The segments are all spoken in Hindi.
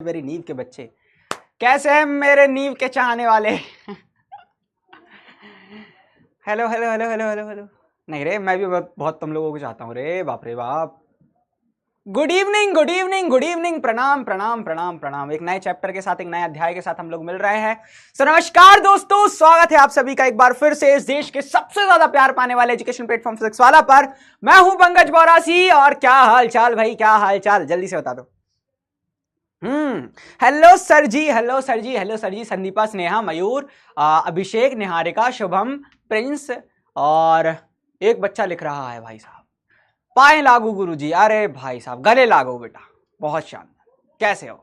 मेरी नींव के बच्चे कैसे हैं मेरे नींव के चाहने वाले। Hello hello hello hello hello hello. नहीं रे, मैं भी बहुत तुम लोगों को चाहता हूँ रे, बाप रे बाप। Good evening good evening good evening, प्रणाम प्रणाम प्रणाम प्रणाम। एक नए चैप्टर के साथ, एक नए अध्याय के साथ हम लोग मिल रहे हैं। सो नमस्कार दोस्तों, स्वागत है आप सभी का एक बार फिर से इस देश के सबसे ज्यादा प्यार पाने वाले एजुकेशन प्लेटफॉर्म फिजिक्स वाला पर। मैं हूं पंकज बौरासी। और क्या हाल चाल भाई, क्या हाल चाल, जल्दी से बता दो। हेलो सर जी, हेलो सर जी, हेलो सर जी। संदीपा, स्नेहा, मयूर, अभिषेक, निहारिका, शुभम, प्रिंस और एक बच्चा लिख रहा है भाई साहब, पाए लागू गुरुजी। अरे भाई साहब, गले लागू बेटा, बहुत शानदार। कैसे हो,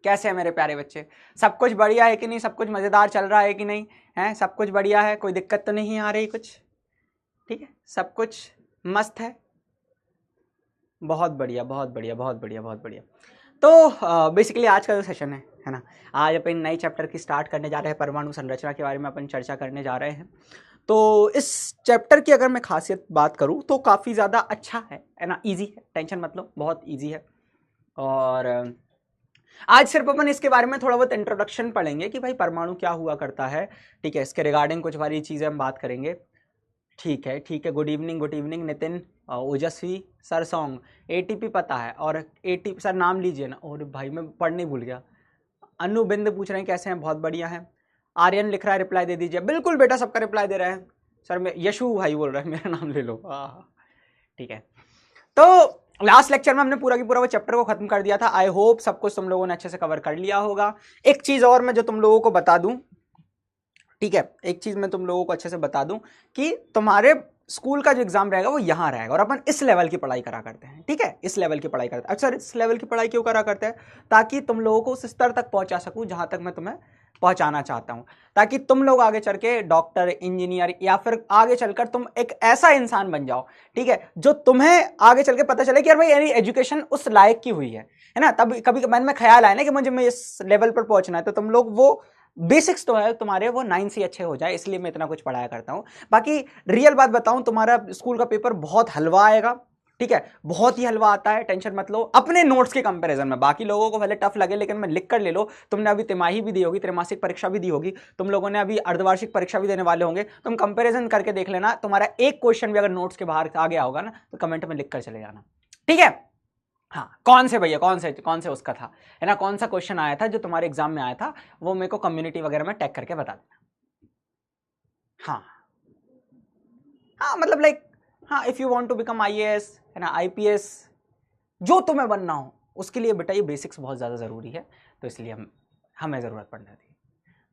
कैसे है मेरे प्यारे बच्चे? सब कुछ बढ़िया है कि नहीं? सब कुछ मजेदार चल रहा है कि नहीं? है सब कुछ बढ़िया है, कोई दिक्कत तो नहीं आ रही कुछ? ठीक है, सब कुछ मस्त है। बहुत बढ़िया बहुत बढ़िया बहुत बढ़िया बहुत बढ़िया। तो बेसिकली आज का जो सेशन है ना, आज अपन नई चैप्टर की स्टार्ट करने जा रहे हैं। परमाणु संरचना के बारे में अपन चर्चा करने जा रहे हैं। तो इस चैप्टर की अगर मैं खासियत बात करूं तो काफ़ी ज़्यादा अच्छा है ना, इजी है, टेंशन मत लो, बहुत इजी है। और आज सिर्फ अपन इसके बारे में थोड़ा बहुत इंट्रोडक्शन पढ़ेंगे कि भाई परमाणु क्या हुआ करता है। ठीक है, इसके रिगार्डिंग कुछ वाली चीज़ें हम बात करेंगे। ठीक है ठीक है। गुड इवनिंग नितिन, ओजस्वी सर, सॉन्ग एटीपी पता है। और एटीपी सर नाम लीजिए ना। और भाई मैं पढ़ने भूल गया। अनु बिंद पूछ रहे हैं कैसे हैं, बहुत बढ़िया है। आर्यन लिख रहा है रिप्लाई दे दीजिए। बिल्कुल बेटा, सबका रिप्लाई दे रहे हैं सर। मैं यशु भाई बोल रहे हैं, मेरा नाम ले लो। ठीक है। तो लास्ट लेक्चर में हमने पूरा की पूरा वो चैप्टर को खत्म कर दिया था। आई होप सब कुछ तुम लोगों ने अच्छे से कवर कर लिया होगा। एक चीज और मैं जो तुम लोगों को बता दूं, ठीक है, एक चीज मैं तुम लोगों को अच्छे से बता दूं कि तुम्हारे स्कूल का जो एग्जाम रहेगा वो यहां रहेगा और अपन इस लेवल की पढ़ाई करा करते हैं। ठीक है, इस लेवल की पढ़ाई करते हैं। अक्सर इस लेवल की पढ़ाई क्यों करा करते हैं? ताकि तुम लोगों को उस स्तर तक पहुंचा सकूं जहां तक मैं तुम्हें पहुंचाना चाहता हूं, ताकि तुम लोग आगे चल के डॉक्टर, इंजीनियर या फिर आगे चलकर तुम एक ऐसा इंसान बन जाओ, ठीक है, जो तुम्हें आगे चल के पता चले कि यार भाई यानी एजुकेशन उस लायक की हुई है ना। तब कभी मन में ख्याल आया ना कि मुझे मैं इस लेवल पर पहुंचना है, तो तुम लोग वो बेसिक्स तो है तुम्हारे वो 9 से अच्छे हो जाए, इसलिए मैं इतना कुछ पढ़ाया करता हूं। बाकी रियल बात बताऊं, तुम्हारा स्कूल का पेपर बहुत हलवा आएगा। ठीक है, बहुत ही हलवा आता है, टेंशन मत लो। अपने नोट्स के कंपैरिजन में बाकी लोगों को भले टफ लगे, लेकिन मैं लिख कर ले लो। तुमने अभी तिमाही भी दी होगी, त्रैमासिक परीक्षा भी दी होगी, तुम लोगों ने अभी अर्धवार्षिक परीक्षा भी देने वाले होंगे। तुम कंपैरिजन करके देख लेना, तुम्हारा एक क्वेश्चन भी अगर नोट्स के बाहर आ गया होगा ना, तो कमेंट में लिख कर चले जाना। ठीक है। हाँ, कौन से भैया, कौन से उसका था, है ना, कौन सा क्वेश्चन आया था जो तुम्हारे एग्जाम में आया था, वो मेरे को कम्युनिटी वगैरह में टैग करके बता देना। हाँ हाँ, मतलब लाइक, हाँ, if you want to become IAS, है ना, आईपीएस, जो तुम्हें बनना हो, उसके लिए बेटा ये बेसिक्स बहुत ज़्यादा ज़रूरी है। तो इसलिए हमें ज़रूरत पड़ने थी।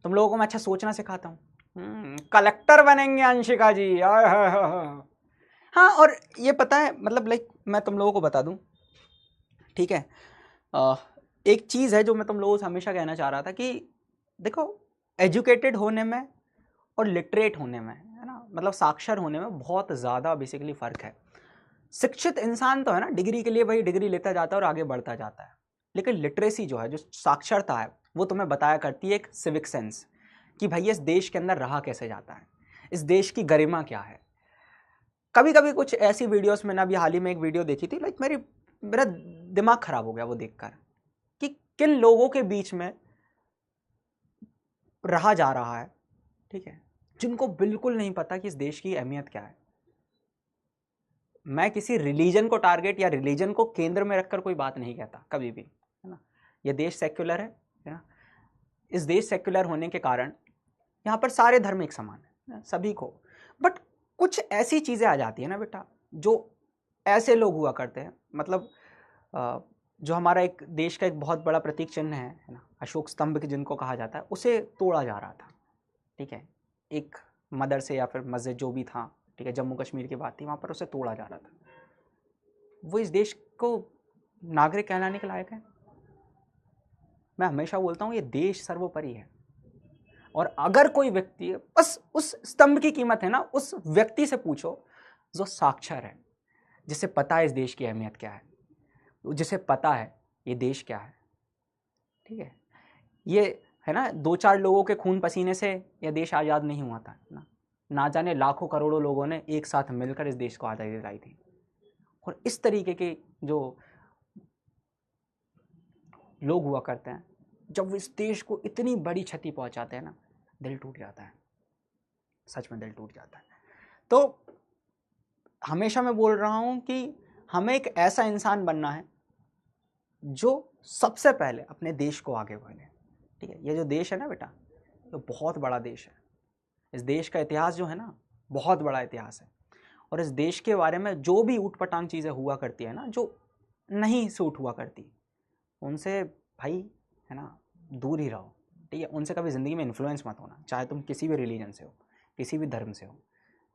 तुम लोगों को मैं अच्छा सोचना सिखाता हूँ। कलेक्टर बनेंगे अंशिका जी। हाँ, और ये पता है, मतलब लाइक मैं तुम लोगों को बता दूँ, ठीक है, एक चीज़ है जो मैं तुम लोगों से हमेशा कहना चाह रहा था कि देखो, एजुकेटेड होने में और लिटरेट होने में, है ना, मतलब साक्षर होने में बहुत ज़्यादा बेसिकली फ़र्क है। शिक्षित इंसान तो है ना, डिग्री के लिए भाई डिग्री लेता जाता है और आगे बढ़ता जाता है, लेकिन लिटरेसी जो है, जो साक्षरता है, वो तुम्हें बताया करती है एक सिविक सेंस कि भाई इस देश के अंदर रहा कैसे जाता है, इस देश की गरिमा क्या है। कभी कभी कुछ ऐसी वीडियोस मैंने अभी हाल ही में एक वीडियो देखी थी, लाइक मेरा दिमाग खराब हो गया वो देखकर कि किन लोगों के बीच में रहा जा रहा है, ठीक है, जिनको बिल्कुल नहीं पता कि इस देश की अहमियत क्या है। मैं किसी रिलीजन को टारगेट या रिलीजन को केंद्र में रखकर कोई बात नहीं कहता कभी भी, है ना। यह देश सेक्युलर है ना। इस देश सेक्युलर होने के कारण यहाँ पर सारे धर्म एक समान है, सभी को। बट कुछ ऐसी चीज़ें आ जाती है ना बेटा, जो ऐसे लोग हुआ करते हैं, मतलब जो हमारा एक देश का एक बहुत बड़ा प्रतीक चिन्ह है ना, अशोक स्तंभ जिनको कहा जाता है, उसे तोड़ा जा रहा था। ठीक है, एक मदरसे या फिर मस्जिद जो भी था, ठीक है, जम्मू कश्मीर की बात थी, वहाँ पर उसे तोड़ा जा रहा था। वो इस देश को नागरिक कहलाने के लायक है? मैं हमेशा बोलता हूँ ये देश सर्वोपरि है। और अगर कोई व्यक्ति, बस उस स्तंभ की कीमत है ना, उस व्यक्ति से पूछो जो साक्षर है, जिसे पता है इस देश की अहमियत क्या है, जिसे पता है ये देश क्या है। ठीक है, ये है ना, 2-4 लोगों के खून पसीने से यह देश आज़ाद नहीं हुआ था ना जाने लाखों करोड़ों लोगों ने एक साथ मिलकर इस देश को आज़ादी दिलाई थी। और इस तरीके के जो लोग हुआ करते हैं, जब वो इस देश को इतनी बड़ी क्षति पहुंचाते हैं ना, दिल टूट जाता है, सच में दिल टूट जाता है। तो हमेशा मैं बोल रहा हूं कि हमें एक ऐसा इंसान बनना है जो सबसे पहले अपने देश को आगे बढ़े। ठीक है, ये जो देश है ना बेटा, ये बहुत बड़ा देश है। इस देश का इतिहास जो है ना, बहुत बड़ा इतिहास है। और इस देश के बारे में जो भी ऊटपटांग चीज़ें हुआ करती है ना, जो नहीं सूट हुआ करती, उनसे भाई है ना दूर ही रहो। ठीक है, उनसे कभी ज़िंदगी में इन्फ्लुएंस मत होना, चाहे तुम किसी भी रिलीजन से हो, किसी भी धर्म से हो।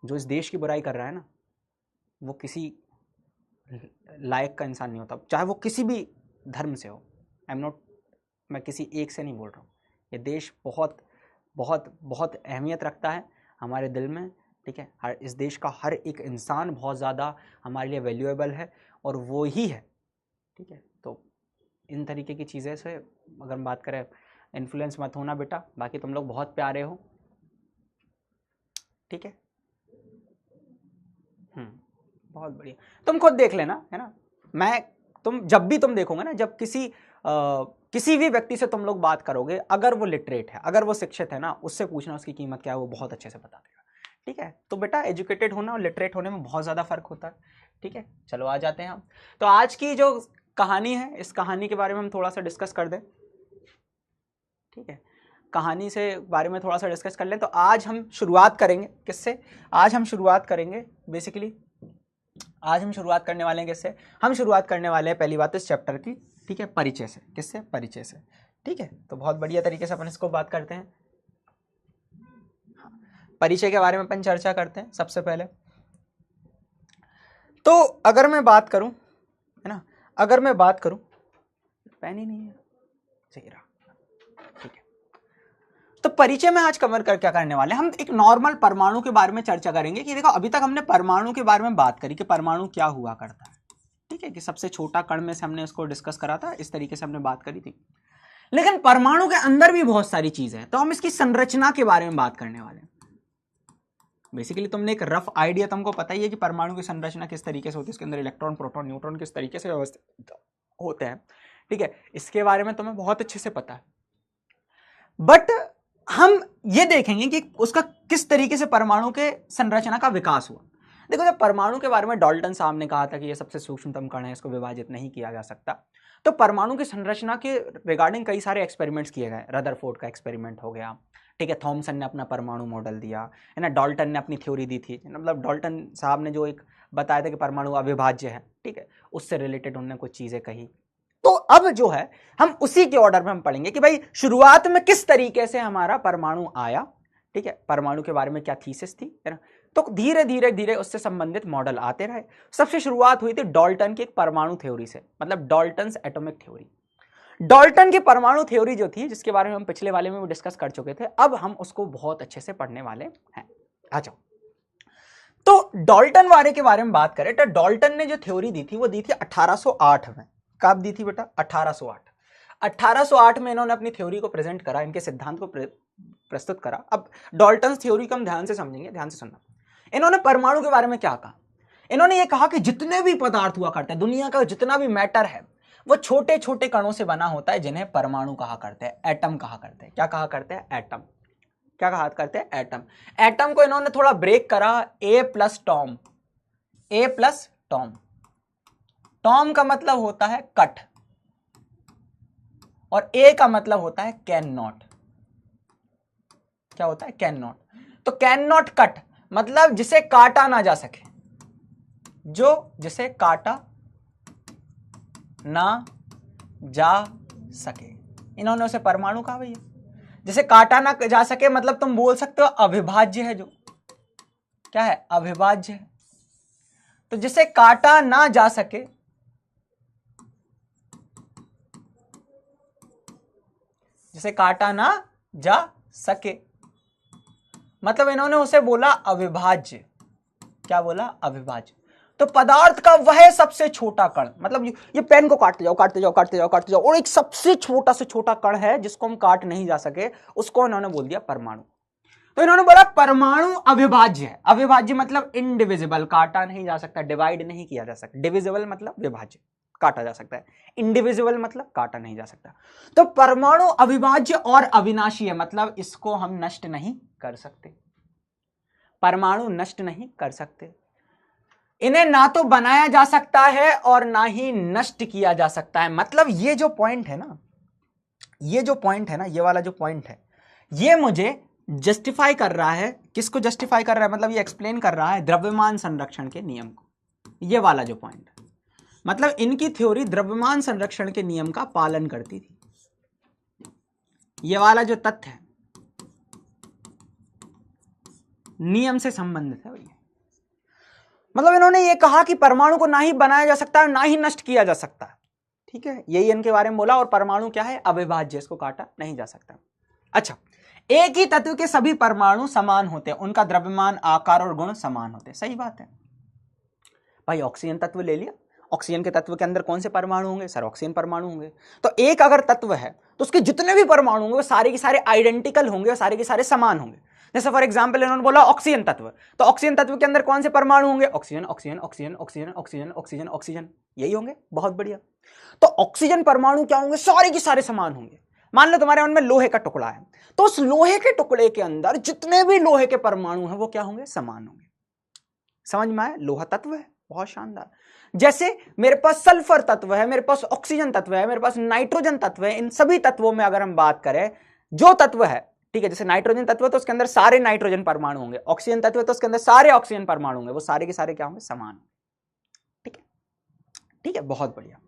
जो इस देश की बुराई कर रहा है ना, वो किसी लायक का इंसान नहीं होता, चाहे वो किसी भी धर्म से हो। मैं किसी एक से नहीं बोल रहा हूँ। ये देश बहुत बहुत बहुत अहमियत रखता है हमारे दिल में। ठीक है, इस देश का हर एक इंसान बहुत ज़्यादा हमारे लिए वैल्यूएबल है, और वो ही है। ठीक है, तो इन तरीके की चीज़ें से अगर हम बात करें, इन्फ्लुएंस मत होना बेटा। बाकी तुम लोग बहुत प्यारे हो। ठीक है, बहुत बढ़िया। तुम खुद देख लेना, है ना। तुम जब भी तुम देखोगे ना, जब किसी भी व्यक्ति से तुम लोग बात करोगे, अगर वो लिटरेट है, अगर वो शिक्षित है ना, उससे पूछना उसकी कीमत क्या है, वो बहुत अच्छे से बता देगा। ठीक है, तो बेटा एजुकेटेड होना और लिटरेट होने में बहुत ज़्यादा फर्क होता है। ठीक है, चलो आ जाते हैं हम। तो आज की जो कहानी है, इस कहानी के बारे में हम थोड़ा सा डिस्कस कर दें। ठीक है, कहानी से बारे में थोड़ा सा डिस्कस कर लें। तो आज हम शुरुआत करेंगे किससे? आज हम शुरुआत करेंगे बेसिकली, आज हम शुरुआत करने वाले हैं किससे? हम शुरुआत करने वाले हैं पहली बात इस चैप्टर की, ठीक है, परिचय से। किससे? परिचय से। ठीक है, तो बहुत बढ़िया तरीके से अपन इसको बात करते हैं। परिचय के बारे में अपन चर्चा करते हैं सबसे पहले। तो अगर मैं बात करूं, है ना, अगर मैं बात करूं, पेन ही नहीं है, सही रहा। ठीक है, तो परिचय में आज कवर कर क्या करने वाले हैं, हम एक नॉर्मल परमाणु के बारे में चर्चा करेंगे। कि देखो, अभी तक हमने परमाणु के बारे में बात करी कि परमाणु क्या हुआ करता है। ठीक है, कि सबसे छोटा कण में से हमने इसको डिस्कस करा था, इस तरीके से हमने बात करी थी। लेकिन परमाणु के अंदर भी बहुत सारी चीजें हैं, तो हम इसकी संरचना के बारे में बात करने वाले हैं। बेसिकली तुमने एक रफ आइडिया, तुमको पता ही है कि परमाणु की संरचना किस तरीके से होती है, इसके अंदर इलेक्ट्रॉन, प्रोटॉन, न्यूट्रॉन किस तरीके से व्यवस्थित होते हैं। ठीक है, इसके बारे में तुम्हें बहुत अच्छे से पता है। बट हम ये देखेंगे कि उसका किस तरीके से परमाणु के संरचना का विकास हुआ। देखो, जब परमाणु के बारे में डाल्टन साहब ने कहा था कि ये सबसे सूक्ष्मतम कण है, इसको विभाजित नहीं किया जा सकता, तो परमाणु की संरचना के रिगार्डिंग कई सारे एक्सपेरिमेंट्स किए गए। रदरफोर्ड का एक्सपेरिमेंट हो गया, ठीक है, थॉमसन ने अपना परमाणु मॉडल दिया, है ना, डाल्टन ने अपनी थ्योरी दी थी, मतलब डाल्टन साहब ने जो एक बताया था कि परमाणु अविभाज्य है, ठीक है, उससे रिलेटेड उन्होंने कुछ चीजें कही। तो अब जो है हम उसी के ऑर्डर में हम पढ़ेंगे कि भाई शुरुआत में किस तरीके से हमारा परमाणु आया। ठीक है, परमाणु के बारे में क्या थीसिस थी, है ना, तो धीरे धीरे धीरे उससे संबंधित मॉडल आते रहे। सबसे शुरुआत हुई थी डाल्टन की एक परमाणु थ्योरी से, मतलब डाल्टन्स एटॉमिक थ्योरी। डाल्टन की परमाणु थ्योरी जो थी, जिसके बारे में हम पिछले वाले में भी डिस्कस कर चुके थे, अब हम उसको बहुत अच्छे से पढ़ने वाले हैं। आ जाओ। तो डाल्टन वाले के बारे में बात करें तो डाल्टन ने जो थ्योरी दी थी वो दी थी 1808 में। कब दी थी बेटा? 1808। 1808 में इन्होंने अपनी थ्योरी को प्रेजेंट करा, इनके सिद्धांत को प्रस्तुत करा। अब डाल्टन थ्योरी को हम ध्यान से समझेंगे, ध्यान से सुनना। इन्होंने परमाणु के बारे में क्या कहा? इन्होंने ये कहा कि जितने भी पदार्थ हुआ करते हैं, दुनिया का जितना भी मैटर है, वो छोटे छोटे कणों से बना होता है, जिन्हें परमाणु कहा करते हैं, एटम कहा करते हैं। क्या कहा करते हैं? एटम। क्या कहा करते हैं? एटम। एटम को इन्होंने थोड़ा ब्रेक करा, ए प्लस टॉम। ए प्लस टॉम। टॉम का मतलब होता है कट, और ए का मतलब होता है कैन नॉट। क्या होता है? Can not. तो कैन नॉट कट मतलब जिसे काटा ना जा सके, जो जिसे काटा ना जा सके, इन्होंने उसे परमाणु कहा। भैया, जिसे काटा ना जा सके मतलब तुम बोल सकते हो अविभाज्य है। जो क्या है? अविभाज्य है। तो जिसे काटा ना जा सके, जिसे काटा ना जा सके मतलब इन्होंने उसे बोला अविभाज्य। क्या बोला? अविभाज्य। तो पदार्थ का वह सबसे छोटा कण, मतलब ये पेन को काटते जाओ काटते जाओ काटते जाओ काटते जाओ, और एक सबसे छोटा से छोटा कण है जिसको हम काट नहीं जा सके, उसको इन्होंने बोल दिया परमाणु। तो इन्होंने बोला परमाणु अविभाज्य है। अविभाज्य मतलब इनडिविजिबल, काटा नहीं जा सकता, डिवाइड नहीं किया जा सकता। डिविजिबल मतलब विभाज्य, काटा जा सकता है। इंडिविजुअल मतलब काटा नहीं जा सकता। तो परमाणु अविभाज्य और अविनाशी है, मतलब इसको हम नष्ट नहीं कर सकते, परमाणु नष्ट नहीं कर सकते। इन्हें ना तो बनाया जा सकता है और ना ही नष्ट किया जा सकता है। मतलब ये जो पॉइंट है ना, ये जो पॉइंट है ना, ये वाला जो पॉइंट है, ये मुझे जस्टिफाई कर रहा है। किसको जस्टिफाई कर रहा है? मतलब ये एक्सप्लेन कर रहा है द्रव्यमान संरक्षण के नियम को। ये वाला जो पॉइंट है, मतलब इनकी थ्योरी द्रव्यमान संरक्षण के नियम का पालन करती थी। ये वाला जो तथ्य है नियम से संबंधित है भैया। मतलब इन्होंने ये कहा कि परमाणु को ना ही बनाया जा सकता है ना ही नष्ट किया जा सकता है। ठीक है, यही इनके बारे में बोला। और परमाणु क्या है? अविभाज्य, इसको काटा नहीं जा सकता। अच्छा, एक ही तत्व के सभी परमाणु समान होते हैं, उनका द्रव्यमान, आकार और गुण समान होते हैं। सही बात है भाई। ऑक्सीजन तत्व ले लिया, ऑक्सीजन के तत्व के अंदर कौन से परमाणु होंगे? सर ऑक्सीजन परमाणु होंगे। तो एक अगर तत्व है तो उसके जितने भी परमाणु होंगे वो सारे के सारे आइडेंटिकल होंगे और सारे के सारे समान होंगे। जैसे फॉर एग्जांपल इन्होंने बोला ऑक्सीजन तत्व, तो ऑक्सीजन तत्व के अंदर कौन से परमाणु होंगे? Oxygen oxygen oxygen oxygen oxygen oxygen oxygen, यही होंगे। बहुत बढ़िया। तो ऑक्सीजन परमाणु क्या होंगे? सारे के सारे समान होंगे। मान लो तुम्हारे मन में लोहे का टुकड़ा है, तो उस लोहे के टुकड़े के अंदर जितने भी लोहे के परमाणु हैं वो क्या होंगे? समान होंगे। समझ में आया? लोहा तत्व है, बहुत शानदार। जैसे मेरे पास सल्फर तत्व है, मेरे पास ऑक्सीजन तत्व है, मेरे पास नाइट्रोजन तत्व है। इन सभी तत्वों में अगर हम बात करें, जो तत्व है, ठीक है, जैसे नाइट्रोजन तत्व है तो उसके अंदर सारे नाइट्रोजन परमाणु होंगे, ऑक्सीजन तत्व है तो उसके अंदर सारे ऑक्सीजन परमाणु होंगे, वो सारे के सारे क्या होंगे? समान। ठीक है, ठीक है, बहुत बढ़िया।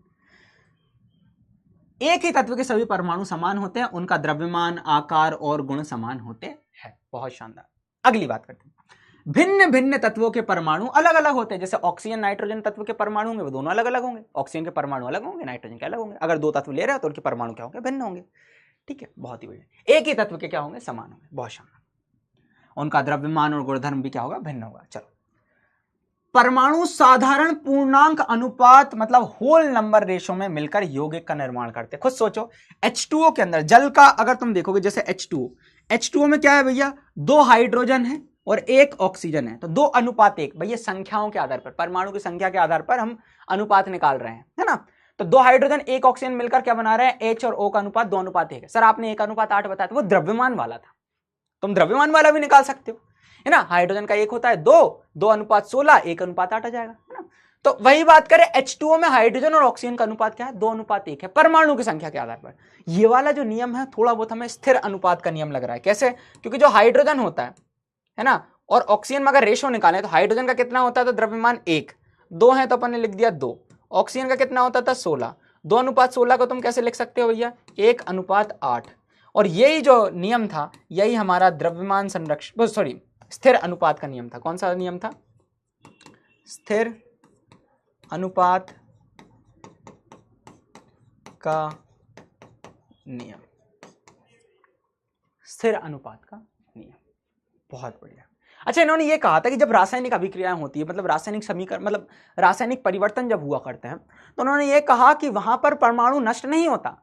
एक ही तत्व के सभी परमाणु समान होते हैं, उनका द्रव्यमान, आकार और गुण समान होते हैं। बहुत शानदार। अगली बात करते हैं। भिन्न भिन्न तत्वों के परमाणु अलग अलग होते हैं। जैसे ऑक्सीजन नाइट्रोजन तत्व के परमाणु होंगे वो दोनों अलग अलग होंगे, ऑक्सीजन के परमाणु अलग होंगे, नाइट्रोजन के अलग होंगे। अगर दो तत्व ले रहे हो तो उनके परमाणु क्या होंगे? भिन्न होंगे। ठीक है, बहुत ही बढ़िया। एक ही तत्व के क्या होंगे? समान होंगे। बहुत शानदार। उनका द्रव्यमान और गुणधर्म भी क्या होगा? भिन्न होगा। चलो, परमाणु साधारण पूर्णांक अनुपात मतलब होल नंबर रेशो में मिलकर यौगिक का निर्माण करते हैं। खुद सोचो, H2O के अंदर जल का अगर तुम देखोगे, जैसे H2O में क्या है भैया? 2 हाइड्रोजन है और 1 ऑक्सीजन है, तो 2 अनुपात 1। भैया संख्याओं के आधार पर, परमाणु की संख्या के आधार पर हम अनुपात निकाल रहे हैं, है ना। तो 2 हाइड्रोजन 1 ऑक्सीजन मिलकर क्या बना रहे हैं? H और O का अनुपात 2 अनुपात 1 है। सर आपने 1 अनुपात 8 बताया, वो द्रव्यमान वाला था, तुम द्रव्यमान वाला भी निकाल सकते हो, है ना। हाइड्रोजन का 1 होता है 2 अनुपात 16, 1 अनुपात 8 आ जाएगा, है ना। तो वही बात करें, H2O में हाइड्रोजन और ऑक्सीजन का अनुपात क्या है? 2 अनुपात 1 है, परमाणु की संख्या के आधार पर। ये वाला जो नियम है थोड़ा बहुत हमें स्थिर अनुपात का नियम लग रहा है। कैसे? क्योंकि जो हाइड्रोजन होता है ना, और ऑक्सीजन में अगर रेशो निकालें तो हाइड्रोजन का कितना होता था? द्रव्यमान 1, 2 है तो अपन ने लिख दिया 2। ऑक्सीजन का कितना होता था? 16। 2 अनुपात 16 को तुम कैसे लिख सकते हो भैया? 1 अनुपात 8। और यही जो नियम था, यही हमारा द्रव्यमान संरक्षण, सॉरी, स्थिर अनुपात का नियम था। कौन सा नियम था? स्थिर अनुपात का नियम, स्थिर अनुपात का नियम। बहुत बढ़िया। अच्छा, इन्होंने ये कहा था कि जब रासायनिक अभिक्रियाएं होती है, मतलब रासायनिक समीकरण, मतलब रासायनिक परिवर्तन जब हुआ करते हैं, तो उन्होंने ये कहा कि वहां पर परमाणु नष्ट नहीं होता,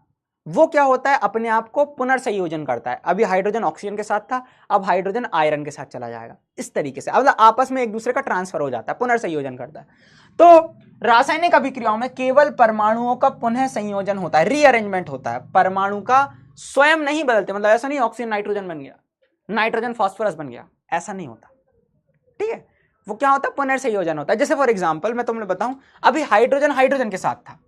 वो क्या होता है? अपने आप को पुनर्संयोजन करता है। अभी हाइड्रोजन ऑक्सीजन के साथ था, अब हाइड्रोजन आयरन के साथ चला जाएगा। इस तरीके से मतलब आपस में एक दूसरे का ट्रांसफर हो जाता है, पुनर्संयोजन करता है। तो रासायनिक अभिक्रियाओं में केवल परमाणुओं का पुनः संयोजन होता है, रीअरेंजमेंट होता है। परमाणु का स्वयं नहीं बदलते, मतलब ऐसा नहीं ऑक्सीजन नाइट्रोजन बन गया, नाइट्रोजन फास्फोरस बन गया, ऐसा नहीं होता। ठीक है, वो क्या होता है? पुनर्संयोजन होता है। जैसे फॉर एग्जांपल मैं तुमने बताऊं, अभी हाइड्रोजन हाइड्रोजन के साथ था,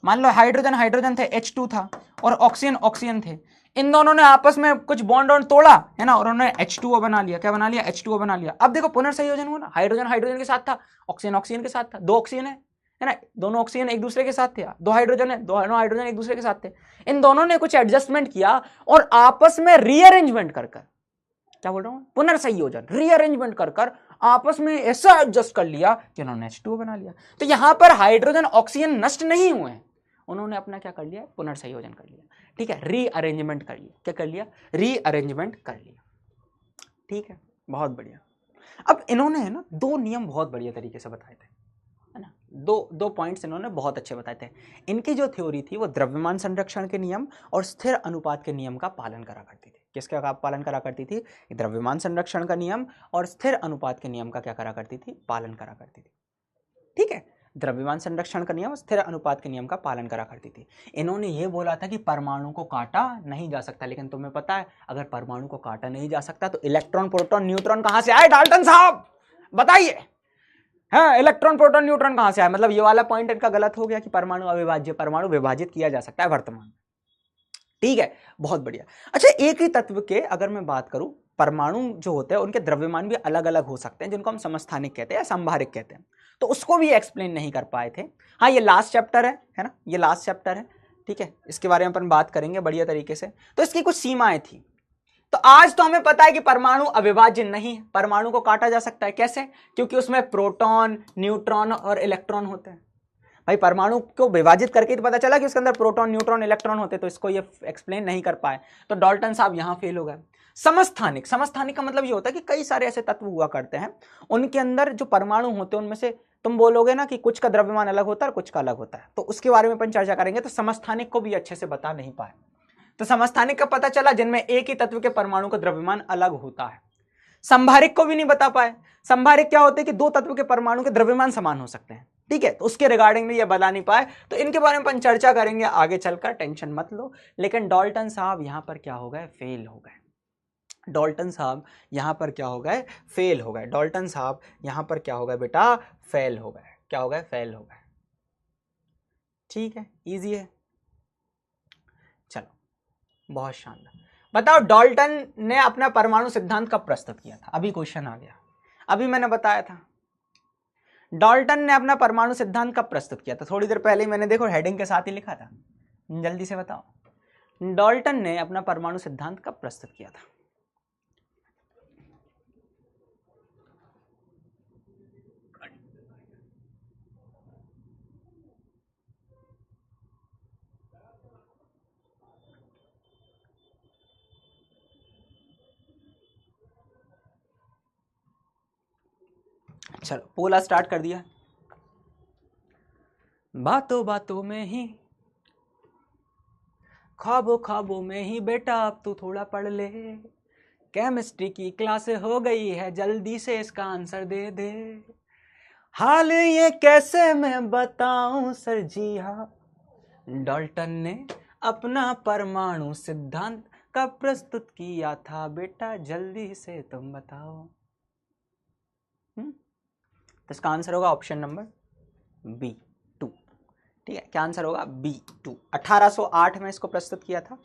मान लो हाइड्रोजन हाइड्रोजन थे, H2 था, और ऑक्सीजन ऑक्सीजन थे। इन दोनों ने आपस में कुछ बॉन्ड तोड़ा, है ना, और उन्होंने H2O बना लिया। क्या बना लिया? H2O बना लिया। अब देखो पुनर्संयोजन हुआ ना, हाइड्रोजन हाइड्रोजन के साथ था, ऑक्सीजन ऑक्सीजन के साथ था। 2 ऑक्सीजन है ना, दोनों ऑक्सीजन एक दूसरे के साथ थे। 2 हाइड्रोजन है, दोनों हाइड्रोजन एक दूसरे के साथ थे। इन दोनों ने कुछ एडजस्टमेंट किया और आपस में रीअरेंजमेंट कर, क्या बोल रहा हूं? पुनर्संयोजन, रीअरेंजमेंट कर आपस में ऐसा एडजस्ट कर लिया कि उन्होंने H2O बना लिया। तो यहां पर हाइड्रोजन ऑक्सीजन नष्ट नहीं हुए, उन्होंने अपना क्या कर लिया? पुनर्संयोजन कर लिया। ठीक है, रीअरेंजमेंट कर लिया। क्या कर लिया? रीअरेंजमेंट कर लिया। ठीक है, बहुत बढ़िया। अब इन्होंने है ना 2 नियम बहुत बढ़िया तरीके से बताए थे, है ना। दो पॉइंट्स इन्होंने बहुत अच्छे बताए थे। इनकी जो थ्योरी थी वो द्रव्यमान संरक्षण के नियम और स्थिर अनुपात के नियम का पालन करा करती थी। किसका पालन करा करती थी? द्रव्यमान संरक्षण का नियम और स्थिर अनुपात के नियम का क्या करा करती थी? पालन करा करती थी। ठीक है, द्रव्यमान संरक्षण का नियम, स्थिर अनुपात के नियम का पालन करा करती थी। इन्होंने ये बोला था कि परमाणु को काटा नहीं जा सकता, लेकिन तुम्हें पता है अगर परमाणु को काटा नहीं जा सकता तो इलेक्ट्रॉन प्रोटॉन न्यूट्रॉन कहां से आए डाल्टन साहब, बताइए। हाँ, इलेक्ट्रॉन प्रोटॉन न्यूट्रॉन कहां से आए, मतलब ये वाला पॉइंट इनका गलत हो गया कि परमाणु अविभाज्य, परमाणु विभाजित किया जा सकता है वर्तमान। ठीक है, बहुत बढ़िया। अच्छा, एक ही तत्व के अगर मैं बात करूं, परमाणु जो होते हैं उनके द्रव्यमान भी अलग अलग हो सकते हैं, जिनको हम समस्थानिक कहते हैं या संभारिक कहते हैं, तो उसको भी एक्सप्लेन नहीं कर पाए थे। हाँ, ये लास्ट चैप्टर है ना, ये लास्ट चैप्टर है, ठीक है, इसके बारे में अपन बात करेंगे बढ़िया तरीके से। तो इसकी कुछ सीमाएं थी। तो आज तो हमें पता है कि परमाणु अविभाज्य नहीं है, परमाणु को काटा जा सकता है। कैसे? क्योंकि उसमें प्रोटॉन, न्यूट्रॉन और इलेक्ट्रॉन होते हैं। भाई परमाणु को विभाजित करके तो पता चला कि उसके अंदर प्रोटॉन, न्यूट्रॉन, इलेक्ट्रॉन होते, तो इसको ये एक्सप्लेन नहीं कर पाए, तो डाल्टन साहब यहां फेल हो गए। समस्थानिक, समस्थानिक का मतलब ये होता है कि कई सारे ऐसे तत्व हुआ करते हैं, उनके अंदर जो परमाणु होते हैं उनमें से तुम बोलोगे ना कि कुछ का द्रव्यमान अलग होता है और कुछ का अलग होता है, तो उसके बारे में अपन चर्चा करेंगे। तो समस्थानिक को भी अच्छे से बता नहीं पाए। तो समस्थानिक का पता चला जिनमें एक ही तत्व के परमाणु का द्रव्यमान अलग होता है। संभारिक को भी नहीं बता पाए। संभारिक क्या होते हैं कि दो तत्व के परमाणु के द्रव्यमान समान हो सकते हैं, ठीक है, तो उसके रिगार्डिंग भी ये बता नहीं पाए। तो इनके बारे में अपन चर्चा करेंगे आगे चलकर, टेंशन मत लो। लेकिन डाल्टन साहब यहां पर क्या हो गए, फेल हो गए। डाल्टन साहब यहां पर क्या हो गए, फेल हो गए। डाल्टन साहब यहां पर क्या हो गए बेटा, फेल हो गए। क्या हो गए, फेल हो गए। ठीक है, इजी है, चलो, बहुत शानदार। बताओ डाल्टन ने अपना परमाणु सिद्धांत कब प्रस्तुत किया था? अभी क्वेश्चन आ गया, अभी मैंने बताया था। डाल्टन ने अपना परमाणु सिद्धांत कब प्रस्तुत किया था? थोड़ी देर पहले ही मैंने देखो हेडिंग के साथ ही लिखा था, जल्दी से बताओ। डाल्टन ने अपना परमाणु सिद्धांत कब प्रस्तुत किया था? चलो, पोला स्टार्ट कर दिया। बातों बातों में ही, ख्वाबों ख्वाबों में ही बेटा अब तू थोड़ा पढ़ ले, केमिस्ट्री की क्लास हो गई है, जल्दी से इसका आंसर दे दे। हाल ये कैसे मैं बताऊं सर जी, हाँ डाल्टन ने अपना परमाणु सिद्धांत कब प्रस्तुत किया था बेटा, जल्दी से तुम बताओ। तो इसका आंसर होगा ऑप्शन नंबर B2। ठीक है, क्या आंसर होगा, B2। 1808 में इसको प्रस्तुत किया था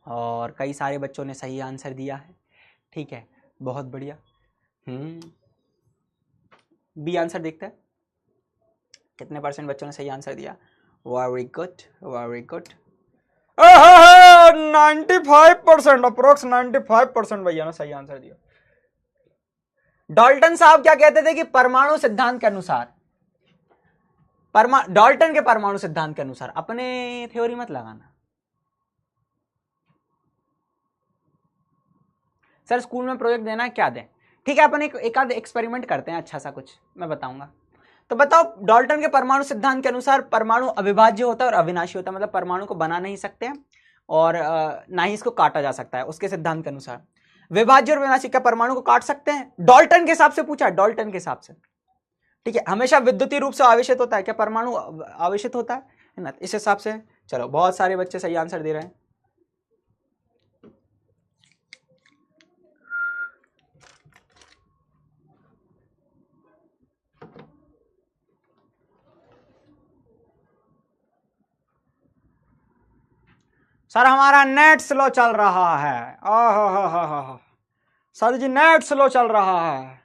और कई सारे बच्चों ने सही आंसर दिया है। ठीक है, बहुत बढ़िया। बी आंसर देखते हैं कितने परसेंट बच्चों ने सही आंसर दिया। Very good, very good. 95%, approx 95% भैया ने सही आंसर दिया। डाल्टन साहब क्या कहते थे कि परमाणु सिद्धांत के अनुसार, डाल्टन के परमाणु सिद्धांत के अनुसार, अपने थ्योरी मत लगाना सर, स्कूल में प्रोजेक्ट देना है, क्या दें? ठीक है, अपन एक आध एक्सपेरिमेंट करते हैं, अच्छा सा कुछ मैं बताऊंगा। तो बताओ, डाल्टन के परमाणु सिद्धांत के अनुसार परमाणु अविभाज्य होता है और अविनाशी होता है, मतलब परमाणु को बना नहीं सकते हैं और ना ही इसको काटा जा सकता है उसके सिद्धांत के अनुसार। विभाज्य और विनाशी, क्या परमाणु को काट सकते हैं? डाल्टन के हिसाब से पूछा, डाल्टन के हिसाब से। ठीक है, हमेशा विद्युतीय रूप से आवेशित होता है, क्या परमाणु आवेशित होता है ना, इस हिसाब से। चलो, बहुत सारे बच्चे सही आंसर दे रहे हैं। सर हमारा नेट स्लो चल रहा है, ओहो, सर जी नेट स्लो चल रहा है।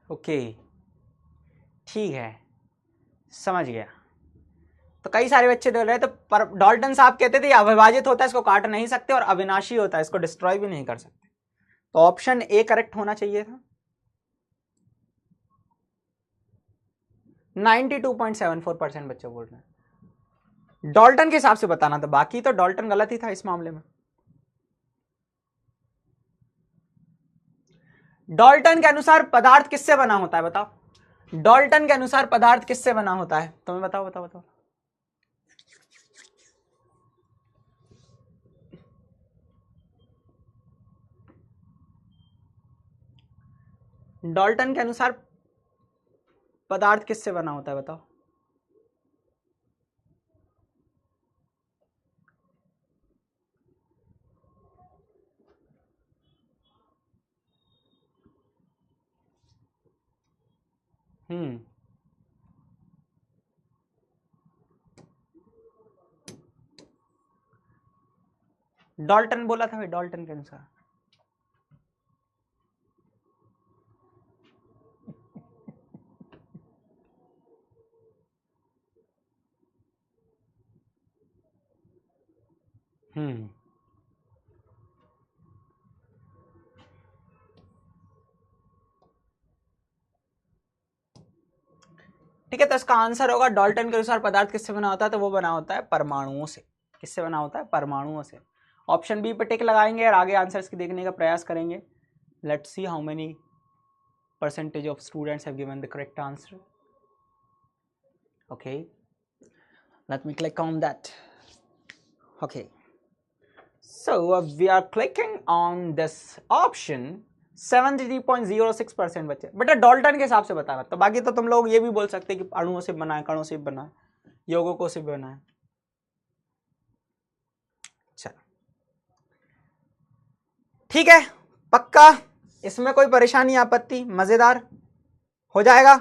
ओके, ठीक है, समझ गया। तो कई सारे बच्चे बोल रहे, तो डाल्टन साहब कहते थे अविभाजित होता है, इसको काट नहीं सकते, और अविनाशी होता है, इसको डिस्ट्रॉय भी नहीं कर सकते। तो ऑप्शन ए करेक्ट होना चाहिए था। 92.74% बच्चे बोल रहे हैं। डाल्टन के हिसाब से बताना था, बाकी तो डाल्टन गलत ही था इस मामले में। डाल्टन के अनुसार पदार्थ किससे बना होता है, बताओ। डाल्टन के अनुसार पदार्थ किससे बना होता है, तुम्हें बताओ बताओ बताओ। डाल्टन के अनुसार पदार्थ किससे बना होता है बताओ? डाल्टन बोला था भाई, डाल्टन के अनुसार। ठीक है, तो इसका आंसर होगा डाल्टन के अनुसार पदार्थ किससे बना होता है, तो वो बना होता है परमाणुओं से। किससे बना होता है? परमाणुओं से। ऑप्शन बी पे टिक लगाएंगे और आगे आंसर्स की देखने का प्रयास करेंगे। Let's see how many percentage of students have given the correct answer. Okay, let me click on that. Okay, so we are clicking on this option. 73.06% बच्चे बेटा डाल्टन के हिसाब से बता रहा, तो बाकी तो तुम लोग ये भी बोल सकते हैं कि अणुओं से बना है, कणों से बना है, यौगिकों से बना है। चलो ठीक है, पक्का इसमें कोई परेशानी आपत्ति? मजेदार हो जाएगा?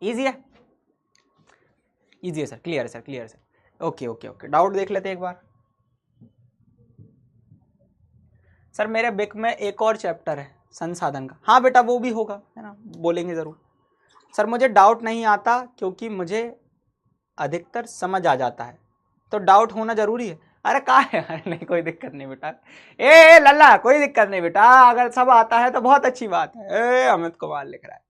इजी है, इजी है सर, क्लियर है सर, क्लियर है sir. Okay okay okay, doubt देख लेते हैं एक बार। सर मेरे बिक में एक और चैप्टर है संसाधन का। हाँ बेटा वो भी होगा, है ना, बोलेंगे जरूर। सर मुझे डाउट नहीं आता क्योंकि मुझे अधिकतर समझ आ जाता है, तो डाउट होना जरूरी है। अरे कहा है? अरे नहीं कोई दिक्कत नहीं बेटा, ए लल्ला कोई दिक्कत नहीं बेटा, अगर सब आता है तो बहुत अच्छी बात है। अमित कुमार लिख रहा है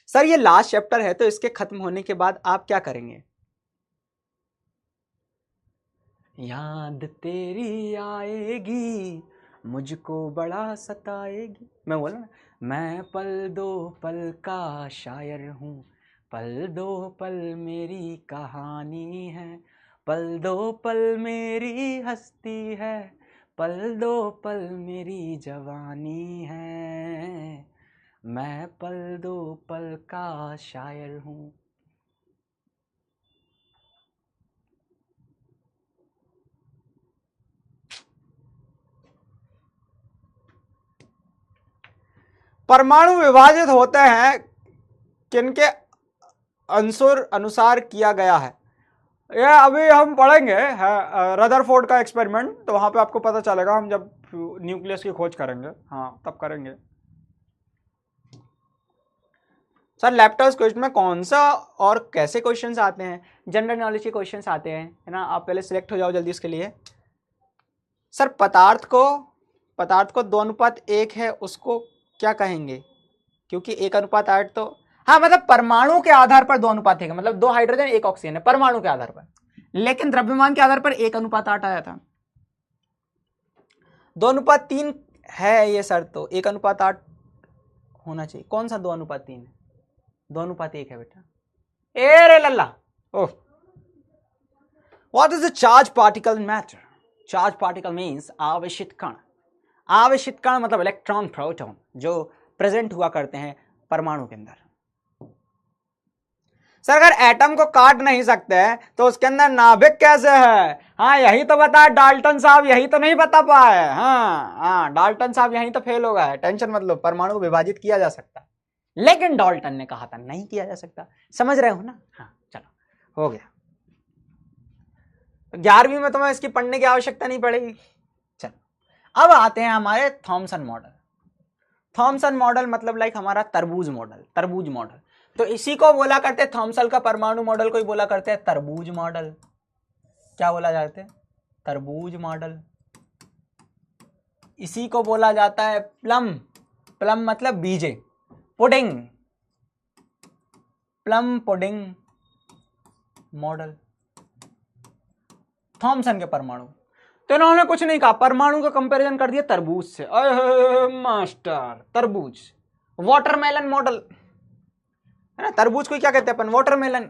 सर ये लास्ट चैप्टर है तो इसके खत्म होने के बाद आप क्या करेंगे? याद तेरी आएगी मुझको बड़ा सताएगी। मैं बोला ना, मैं पल दो पल का शायर हूँ, पल दो पल मेरी कहानी है, पल दो पल मेरी हस्ती है, पल दो पल मेरी जवानी है, मैं पल दो पल का शायर हूँ। परमाणु विभाजित होते हैं किनके अनुसार किया गया है? ये अभी हम पढ़ेंगे रदरफोर्ड का एक्सपेरिमेंट, तो वहां पे आपको पता चलेगा, हम जब न्यूक्लियस की खोज करेंगे, हाँ तब करेंगे। सर लैप्टॉप्स क्वेश्चन में कौन सा और कैसे क्वेश्चंस आते हैं? जनरल नॉलेज के क्वेश्चंस आते हैं, है ना। आप पहले सिलेक्ट हो जाओ जल्दी इसके लिए। सर पदार्थ को 2:1 है, उसको क्या कहेंगे? क्योंकि 1:8 तो, हाँ मतलब परमाणु के आधार पर 2:1 है, मतलब 2 हाइड्रोजन 1 ऑक्सीजन है परमाणु के आधार पर, लेकिन द्रव्यमान के आधार पर 1:8 आया था। 2:3 है ये सर, तो 1:8 होना चाहिए। कौन सा 2:3 है? 2:1 है बेटा। ए रे लल्ला, oh what is the charge particle in matter? Charge particle means आवेशित कण। आवेशित कण मतलब इलेक्ट्रॉन प्रोटॉन जो प्रेजेंट हुआ करते हैं परमाणु के अंदर। सर अगर एटम को काट नहीं सकते हैं तो उसके अंदर नाभिक कैसे है? हाँ यही तो बता डाल्टन साहब, यही तो नहीं बता पाए। हाँ डाल्टन साहब यही तो फेल हो गए। टेंशन मत लो, परमाणु को विभाजित किया जा सकता है, लेकिन डाल्टन ने कहा था नहीं किया जा सकता। समझ रहे हो ना? हाँ चलो हो गया। 11वीं में तुम्हें इसकी पढ़ने की आवश्यकता नहीं पड़ेगी। चलो अब आते हैं हमारे थॉमसन मॉडल। थॉमसन मॉडल मतलब लाइक हमारा तरबूज मॉडल। तरबूज मॉडल तो इसी को बोला करते हैं, थॉमसन का परमाणु मॉडल को ही बोला करते हैं तरबूज मॉडल। क्या बोला जाता है? तरबूज मॉडल। इसी को बोला जाता है प्लम। प्लम मतलब बीजे, pudding, plum pudding model. Thomson के परमाणु तो इन्होंने कुछ नहीं कहा, परमाणु का कंपैरिजन कर दिया तरबूज से। मास्टर तरबूज। वाटरमेलन मॉडल है ना, तरबूज को क्या कहते हैं अपन? वाटरमेलन।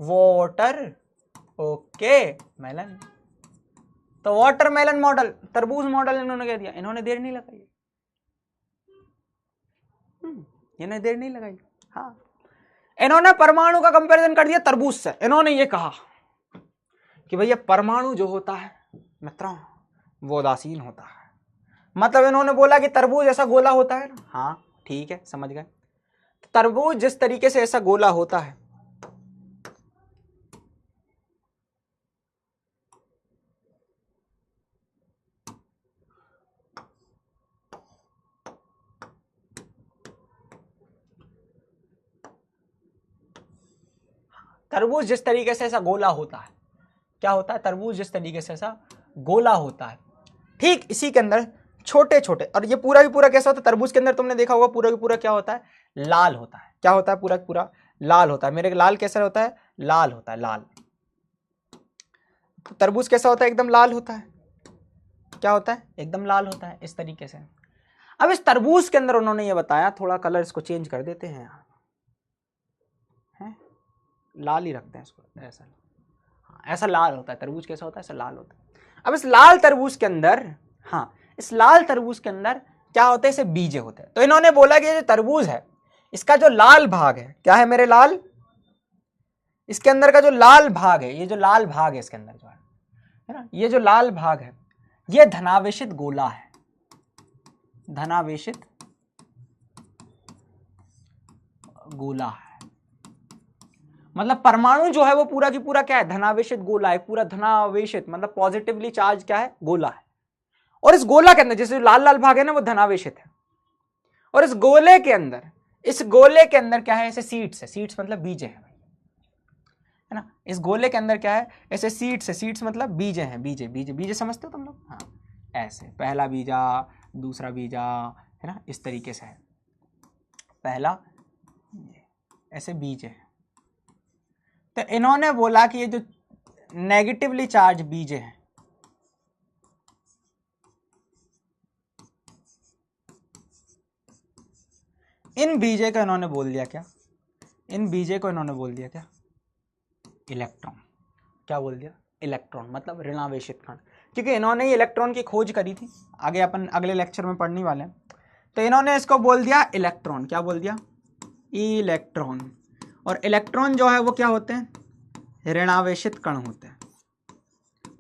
Water okay melon. तो वाटरमेलन मॉडल, तरबूज मॉडल इन्होंने कह दिया। इन्होंने देर नहीं लगाई, इन्होंने देर नहीं लगाई। हाँ, इन्होंने परमाणु का कंपैरिजन कर दिया तरबूज से। इन्होंने ये कहा कि भैया परमाणु जो होता है मित्रों वो उदासीन होता है। मतलब इन्होंने बोला कि तरबूज ऐसा गोला होता है ना, हाँ ठीक है समझ गए। तरबूज जिस तरीके से ऐसा गोला होता है, तरबूज जिस तरीके से ऐसा गोला होता है, क्या होता है, तरबूज जिस तरीके से ऐसा गोला होता है, ठीक इसी के अंदर छोटे छोटे, और ये पूरा भी पूरा कैसा होता है, तरबूज के अंदर तुमने देखा होगा पूरा भी पूरा क्या होता है, लाल होता है। क्या होता है, पूरा पूरा लाल होता है। मेरे लाल कैसा होता है, लाल होता है, लाल। तो तरबूज कैसा होता है, एकदम लाल होता है। क्या होता है, एकदम लाल होता है इस तरीके से। अब इस तरबूज के अंदर उन्होंने ये बताया, थोड़ा कलर इसको चेंज कर देते हैं, हैं? लाल ही रखते हैं इसको, ऐसा ऐसा लाल होता है तरबूज। कैसा होता है, ऐसा लाल होता है। अब इस लाल तरबूज के अंदर, हाँ इस लाल तरबूज के अंदर क्या होते हैं, इसे बीजे होते हैं। तो इन्होंने बोला कि ये जो तरबूज है इसका जो लाल भाग है, क्या है मेरे लाल, इसके अंदर का जो लाल भाग है, ये जो लाल भाग है इसके अंदर जो है ना, ये जो लाल भाग है ये धनावेशित गोला है, धनावेशित गोला है। मतलब परमाणु जो है वो पूरा की पूरा क्या है, धनावेशित गोला है, पूरा धनावेशित मतलब पॉजिटिवली चार्ज क्या है, गोला है। और इस गोला के अंदर जैसे लाल लाल भाग है ना वो धनावेशित है, और इस गोले के अंदर, इस गोले के अंदर क्या है, ऐसे सीड्स है, सीड्स मतलब बीज है ना। इस गोले के अंदर क्या है, ऐसे सीड्स है, सीड्स मतलब बीजे हैं, बीजे बीजे बीजे समझते हो तुम लोग, हाँ ऐसे पहला बीजा दूसरा बीजा है ना, इस तरीके से है, पहला ऐसे बीज है। तो इन्होंने बोला कि ये जो नेगेटिवली चार्ज बीज है, इन बीजे को इन्होंने बोल दिया क्या, इन बीजे को इन्होंने बोल दिया क्या, इलेक्ट्रॉन। क्या बोल दिया, इलेक्ट्रॉन मतलब ऋणावेशित कण, क्योंकि इन्होंने ही इलेक्ट्रॉन की खोज करी थी, आगे अपन अगले लेक्चर में पढ़ने वाले हैं। तो इन्होंने इसको बोल दिया इलेक्ट्रॉन। क्या बोल दिया, इलेक्ट्रॉन। और इलेक्ट्रॉन जो है वो क्या होते हैं, ऋणावेशित कण होते हैं।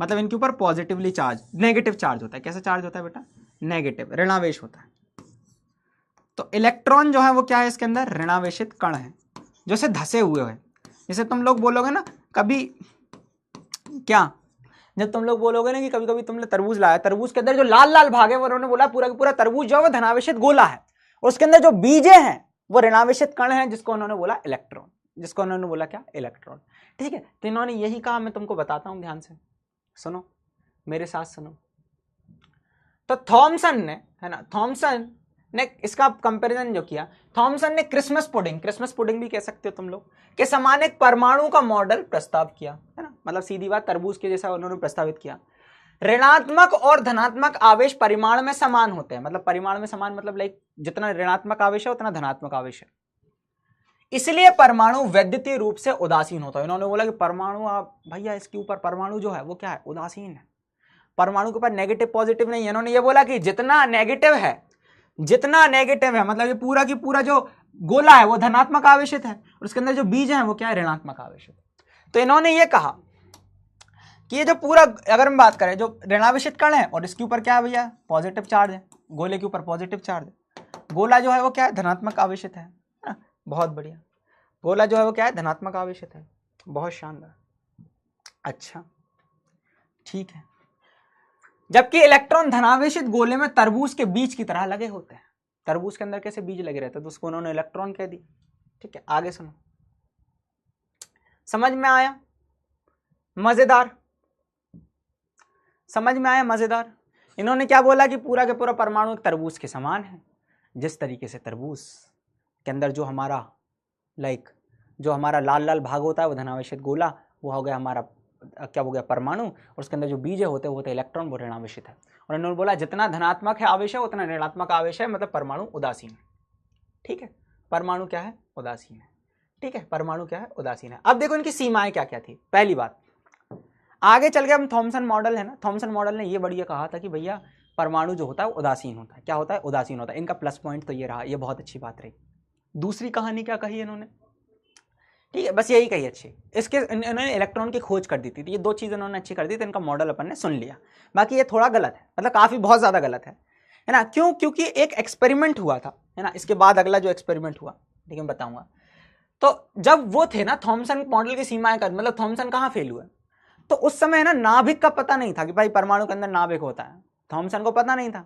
मतलब इनके ऊपर पॉजिटिवली चार्ज, नेगेटिव चार्ज होता है। कैसा चार्ज होता है बेटा, नेगेटिव, ऋणावेश होता है। तो इलेक्ट्रॉन जो है वो क्या है, इसके अंदर ऋणावेशित कण है, जो से धसे हुए हैं। जैसे तुम लोग बोलोगे ना कभी, क्या जब तुम लोग बोलोगे ना कि कभी कभी तुमने तरबूज लाया, तरबूज के अंदर जो लाल लाल भाग है वो उन्होंने बोला पूरा पूरा तरबूज जो है वो धनावेशित गोला है, और उसके अंदर जो बीजे हैं वो ऋणावेशित कण है, जिसको उन्होंने बोला इलेक्ट्रॉन, जिसको उन्होंने बोला क्या, इलेक्ट्रॉन। ठीक है, तो इन्होंने यही कहा, मैं तुमको बताता हूं, ध्यान से सुनो, मेरे साथ सुनो। तो थॉमसन ने, है ना, थॉमसन ने इसका कंपैरिजन जो किया, थॉमसन ने क्रिसमस पुडिंग भी कह सकते हो तुम लोग, के समान एक परमाणु का मॉडल प्रस्ताव किया, है ना। मतलब सीधी बात, तरबूज के जैसा उन्होंने प्रस्तावित किया। ऋणात्मक और धनात्मक आवेश परिमाण में समान होते हैं। मतलब परिमाण में समान मतलब लाइक जितना ऋणात्मक आवेश है उतना धनात्मक आवेश है, इसलिए परमाणु वैद्युतीय रूप से उदासीन होता है। इन्होंने बोला कि परमाणु, आप भैया इसके ऊपर परमाणु जो है वो क्या है, उदासीन है, परमाणु के ऊपर नेगेटिव पॉजिटिव नहीं है। इन्होंने ये बोला कि जितना नेगेटिव है, जितना नेगेटिव है, मतलब ये पूरा की पूरा जो गोला है वो धनात्मक आवेशित है, और उसके अंदर जो बीज है वो क्या है, ऋणात्मक आवेशित। तो इन्होंने ये कहा कि ये जो पूरा, अगर हम बात करें, जो ऋणावेशित कण है और इसके ऊपर क्या है भैया, पॉजिटिव चार्ज है, गोले के ऊपर पॉजिटिव चार्ज है, गोला जो है वो क्या है, धनात्मक आवेशित है ना। बहुत बढ़िया, गोला जो है वो क्या है, धनात्मक आवेशित है, बहुत शानदार। अच्छा ठीक है, जबकि इलेक्ट्रॉन धनावेशित गोले में तरबूज के बीज की तरह लगे होते हैं। तरबूज के अंदर कैसे बीज लगे रहते हैं, तो उसको उन्होंने इलेक्ट्रॉन कह दी। ठीक है, आगे सुनो, समझ में आया, मजेदार, समझ में आया, मजेदार। इन्होंने क्या बोला कि पूरा के पूरा परमाणु एक तरबूज के समान है। जिस तरीके से तरबूज के अंदर जो हमारा जो हमारा लाल लाल भाग होता है वो धनावेशित गोला, वो हो गया हमारा क्या हो गया, परमाणु, और उसके अंदर जो बीज होते हैं वो होते इलेक्ट्रॉन, वो ऋणावेशित है। और इन्होंने बोला जितना धनात्मक है आवेश है उतना ऋणात्मक आवेश है, मतलब परमाणु उदासीन है। ठीक है, परमाणु क्या है, उदासीन है। ठीक है, परमाणु क्या है, उदासीन है। अब देखो इनकी सीमाएं क्या क्या थी। पहली बात, आगे चल के हम थॉमसन मॉडल है ना, थॉमसन मॉडल ने ये बढ़िया कहा था कि भैया परमाणु जो होता है उदासीन होता है। क्या होता है? उदासीन होता है। इनका प्लस पॉइंट तो ये रहा, ये बहुत अच्छी बात रही। दूसरी कहानी क्या कही इन्होंने? ठीक है, बस यही कही अच्छी। इसके इन्होंने इलेक्ट्रॉन की खोज कर दी थी, ये दो चीज़ इन्होंने अच्छी कर दी, तो इनका मॉडल अपन ने सुन लिया। बाकी ये थोड़ा गलत है, मतलब काफ़ी बहुत ज़्यादा गलत है ना। क्यों? क्योंकि एक एक्सपेरिमेंट हुआ था, है ना। इसके बाद अगला जो एक्सपेरिमेंट हुआ, ठीक है, मैं बताऊंगा। तो जब वो थे ना थॉमसन मॉडल की सीमाएं कर, मतलब थॉमसन कहाँ फेल हुआ, तो उस समय ना नाभिक का पता नहीं था कि भाई परमाणु के अंदर नाभिक होता है। थॉमसन को पता नहीं था,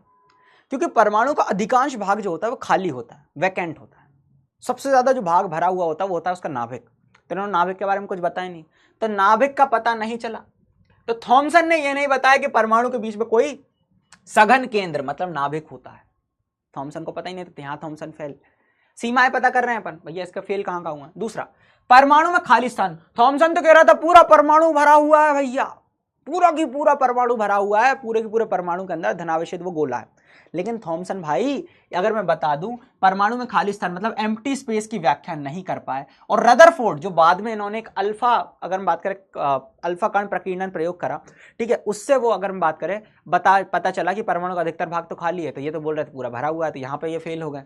क्योंकि परमाणु का अधिकांश भाग जो होता है वो खाली होता है, वैकेंट होता है। सबसे ज्यादा जो भाग भरा हुआ होता है वो होता है उसका नाभिक। तो इन्होंने नाभिक के बारे में कुछ बताया नहीं, तो नाभिक का पता नहीं चला। तो थॉमसन ने यह नहीं बताया कि परमाणु के बीच में कोई सघन केंद्र मतलब नाभिक होता है। थॉमसन को पता ही नहीं, तो यहां थॉमसन फेल। सीमाएं पता कर रहे हैं अपन, भैया इसका फेल कहां का हुआ। दूसरा, परमाणु में खाली स्थान। थॉमसन तो कह रहा था पूरा परमाणु भरा हुआ है भैया, पूरा की पूरा परमाणु भरा हुआ है, पूरे के पूरे परमाणु के अंदर धनावेशित वो गोला है। लेकिन थॉमसन भाई, अगर मैं बता दूं, परमाणु में खाली स्थान मतलब एम्प्टी स्पेस की व्याख्या नहीं कर पाए। और रदरफोर्ड, जो बाद में इन्होंने एक अल्फा, अगर हम बात करें अल्फा कण प्रकीर्णन प्रयोग करा, ठीक है, उससे वो अगर हम बात करें पता चला कि परमाणु का अधिकतर भाग तो खाली है, तो ये तो बोल रहे थे पूरा भरा हुआ है, तो यहां पर ये फेल हो गए।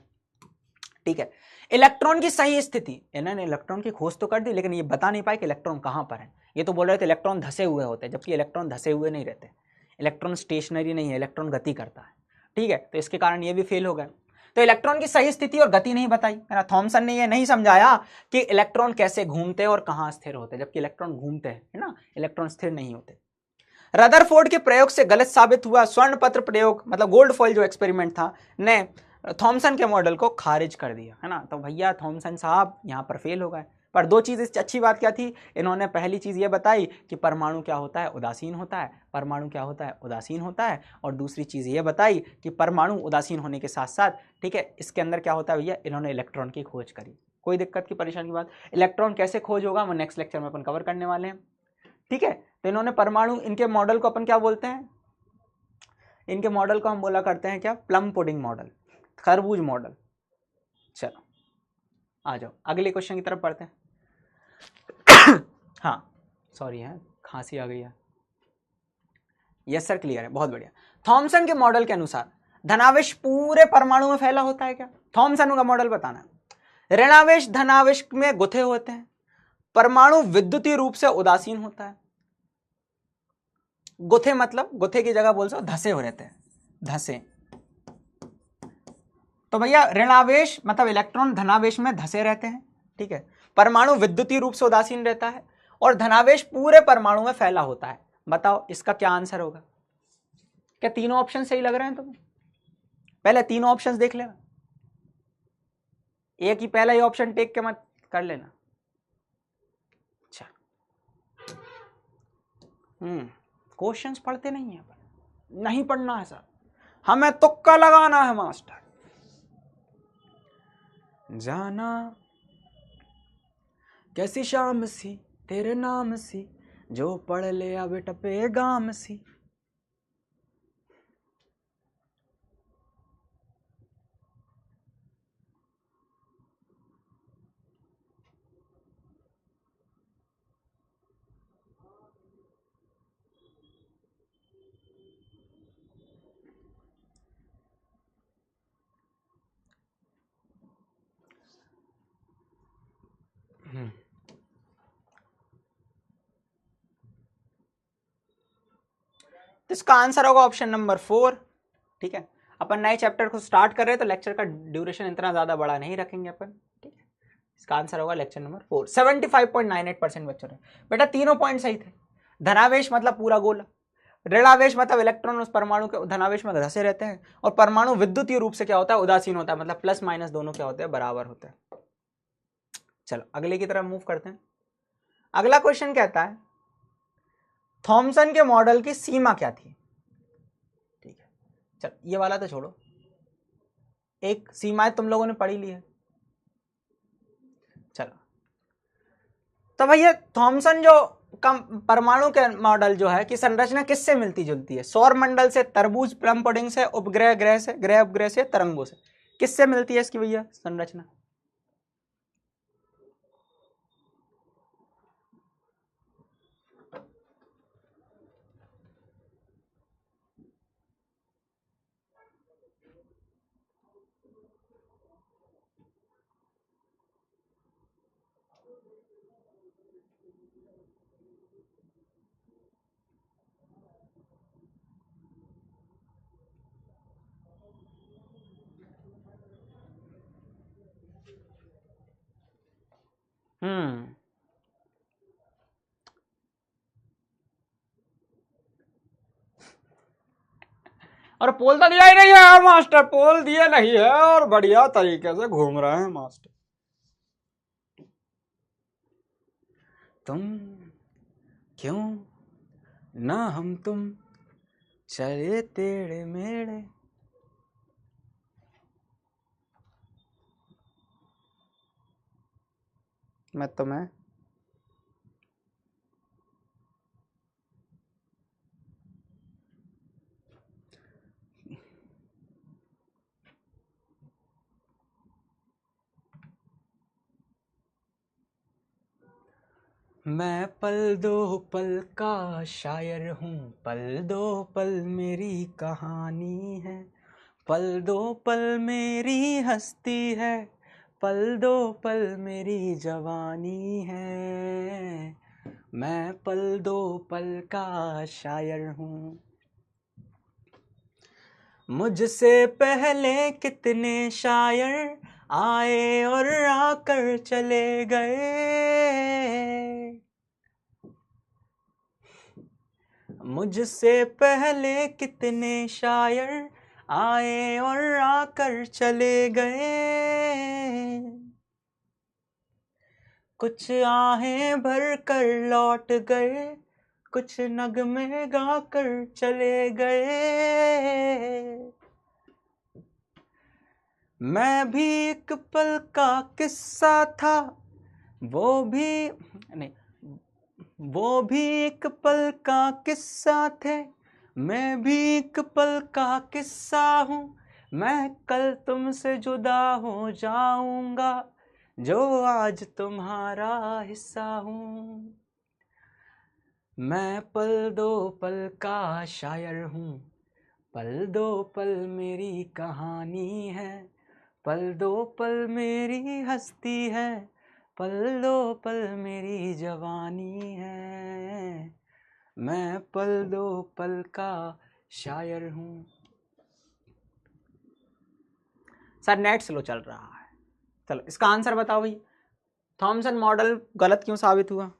ठीक है, इलेक्ट्रॉन की सही स्थिति, इन्होंने इलेक्ट्रॉन की खोज तो कर दी, लेकिन ये बता नहीं पाए कि इलेक्ट्रॉन कहां पर है। ये तो बोल रहे थे इलेक्ट्रॉन धसे हुए होते हैं, जबकि इलेक्ट्रॉन धसे हुए नहीं रहते। इलेक्ट्रॉन स्टेशनरी नहीं है, इलेक्ट्रॉन गति करता है। ठीक है, तो इसके कारण ये भी फेल हो गए। तो इलेक्ट्रॉन की सही स्थिति और गति नहीं बताई, है ना। थॉमसन ने ये नहीं समझाया कि इलेक्ट्रॉन कैसे घूमते हैं और कहां स्थिर होते हैं, जबकि इलेक्ट्रॉन घूमते हैं, है ना, इलेक्ट्रॉन स्थिर नहीं होते। रदरफोर्ड के प्रयोग से गलत साबित हुआ। स्वर्ण पत्र प्रयोग मतलब गोल्ड फॉइल जो एक्सपेरिमेंट था ने थॉमसन के मॉडल को खारिज कर दिया, है ना। तो भैया थॉमसन साहब यहां पर फेल हो गए। पर दो चीज इस अच्छी बात क्या थी, इन्होंने पहली चीज ये बताई कि परमाणु क्या होता है, उदासीन होता है। परमाणु क्या होता है, उदासीन होता है। और दूसरी चीज ये बताई कि परमाणु उदासीन होने के साथ साथ, ठीक है, इसके अंदर क्या होता है भैया, इन्होंने इलेक्ट्रॉन की खोज करी। कोई दिक्कत की परेशानी की बात, इलेक्ट्रॉन कैसे खोज होगा वो नेक्स्ट लेक्चर में अपन कवर करने वाले हैं। ठीक है, तो इन्होंने परमाणु, इनके मॉडल को अपन क्या बोलते हैं, इनके मॉडल को हम बोला करते हैं क्या, प्लम पुडिंग मॉडल, खरबूज मॉडल। चलो आ जाओ अगले क्वेश्चन की तरफ पढ़ते हैं। हाँ सॉरी है, खांसी आ गई है। यस सर क्लियर है, बहुत बढ़िया। थॉमसन के मॉडल के अनुसार धनावेश पूरे परमाणु में फैला होता है क्या? थॉमसन का मॉडल बताना। ऋणावेश धनावेश में गुथे होते हैं। परमाणु विद्युतीय रूप से उदासीन होता है। गुथे मतलब गुथे की जगह बोल सकते धसे हो रहते हैं, धसे। तो भैया ऋणावेश मतलब इलेक्ट्रॉन धनावेश में धसे रहते हैं। ठीक है, परमाणु विद्युतीय रूप से उदासीन रहता है और धनावेश पूरे परमाणु में फैला होता है। बताओ इसका क्या आंसर होगा? क्या तीनों ऑप्शन सही लग रहे हैं तुम्हें? पहले तीनों ऑप्शंस देख लेना, एक ही पहला ही ऑप्शन टेक के मत कर लेना। अच्छा क्वेश्चंस पढ़ते नहीं है, नहीं पढ़ना है सर, हमें तुक्का लगाना है मास्टर। जाना कैसी शाम सी तेरे नाम सी, जो पढ़ ले अब टपे गाम सी। तो इसका आंसर होगा ऑप्शन नंबर 4। ठीक है, अपन नए चैप्टर को स्टार्ट कर रहे हैं तो लेक्चर का ड्यूरेशन इतना ज्यादा बड़ा नहीं रखेंगे अपन। ठीक है, इसका आंसर होगा लेक्चर नंबर 4। 75.98% बच्चों ने बेटा तीनों पॉइंट सही थे। धनावेश मतलब पूरा गोला, ऋणावेश मतलब इलेक्ट्रॉन उस परमाणु के धनावेश में धसे रहते हैं, और परमाणु विद्युतीय रूप से क्या होता है, उदासीन होता है, मतलब प्लस माइनस दोनों क्या होते हैं, बराबर होते हैं। चलो अगले की तरफ मूव करते हैं। अगला क्वेश्चन कहता है थॉमसन के मॉडल की सीमा क्या थी? ठीक है, चलो ये वाला तो छोड़ो, एक सीमाएं तुम लोगों ने पढ़ी ली है। चलो तो भैया थॉमसन जो परमाणु के मॉडल जो है कि संरचना किससे मिलती जुलती है? सौर मंडल से, तरबूज प्लम पुडिंग से, उपग्रह ग्रह से, ग्रह उपग्रह से, तरंगों से, किससे मिलती है इसकी भैया संरचना? और पोल तो दिया ही नहीं है मास्टर, पोल दिया नहीं है और बढ़िया तरीके से घूम रहे हैं मास्टर। तुम क्यों ना हम तुम चले तेरे मेरे। मैं तुम्हें मैं पल दो पल का शायर हूँ, पल दो पल मेरी कहानी है, पल दो पल मेरी हस्ती है, पल दो पल मेरी जवानी है। मैं पल दो पल का शायर हूँ। मुझसे पहले कितने शायर आए और आकर चले गए, मुझसे पहले कितने शायर आए और आकर चले गए, कुछ आहें भर कर लौट गए, कुछ नगमे गाकर चले गए। मैं भी एक पल का किस्सा था, वो भी नहीं, वो भी एक पल का किस्सा थे, मैं भी एक पल का किस्सा हूँ। मैं कल तुमसे जुदा हो जाऊंगा, जो आज तुम्हारा हिस्सा हूँ। मैं पल दो पल का शायर हूँ, पल दो पल मेरी कहानी है, पल दो पल मेरी हस्ती है, पल दो पल मेरी जवानी है। मैं पल दो पल का शायर हूँ। सर नेट स्लो चल रहा है। चलो इसका आंसर बताओ भाई, थॉमसन मॉडल गलत क्यों साबित हुआ?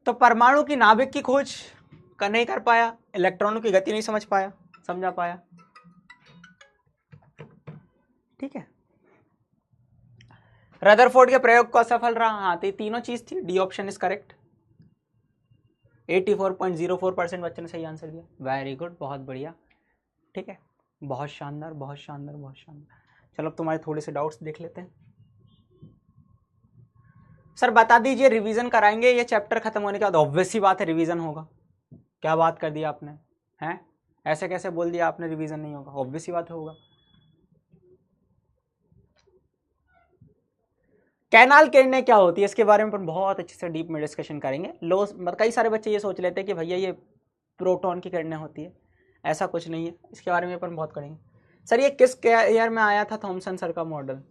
तो परमाणु की नाभिक की खोज कर नहीं कर पाया, इलेक्ट्रॉनों की गति नहीं समझा पाया। ठीक है, रदरफोर्ड के प्रयोग को असफल रहा। हाँ, तो तीनों चीज थी, डी ऑप्शन इज करेक्ट। 84.04% बच्चे ने सही आंसर दिया। वेरी गुड, बहुत बढ़िया। ठीक है, बहुत शानदार बहुत शानदार बहुत शानदार। चलो अब तुम्हारे थोड़े से डाउट्स देख लेते हैं। सर बता दीजिए, रिवीजन कराएंगे ये चैप्टर खत्म होने के बाद? ऑब्वियस सी बात है रिवीजन होगा। क्या बात कर दी आपने, हैं? ऐसे कैसे बोल दिया आपने रिवीजन नहीं होगा? ऑब्वियस सी बात होगा। कैनाल किरणें क्या होती है, इसके बारे में बहुत अच्छे से डीप में डिस्कशन करेंगे। लो कई सारे बच्चे ये सोच लेते हैं कि भैया ये प्रोटॉन की किरणें होती है, ऐसा कुछ नहीं है। इसके बारे में अपन बहुत करेंगे। सर ये किस ईयर में आया था थॉमसन सर का मॉडल?